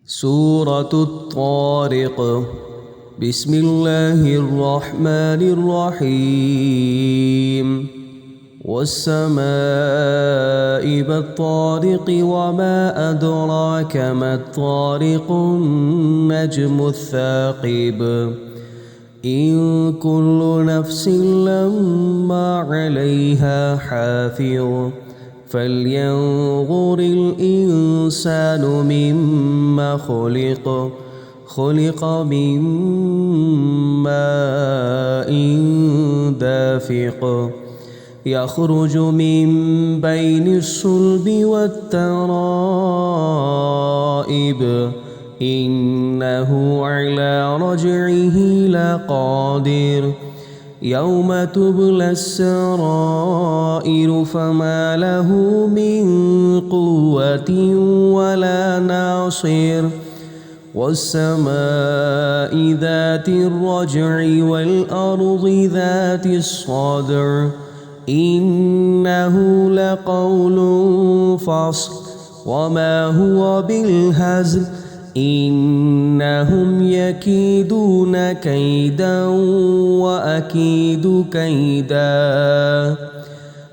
سورة الطارق. بسم الله الرحمن الرحيم. والسماء بالطارق وما أدراك ما الطارق النجم الثاقب. إن كل نفس لما عليها حافظ فلينظر الإنسان مما خلق. خلق من ماء دافق يخرج من بين الصلب والترائب. إنه على رجعه لقادر. يوم تبلى السرائر فما له من قوة ولا ناصر. والسماء ذات الرجع والأرض ذات الصدع. إنه لقول فصل وما هو بالهزل. إنهم يكيدون كيدا وأكيد كيدا.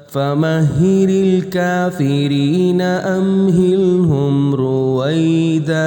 فمهل الكافرين أمهلهم رويدا.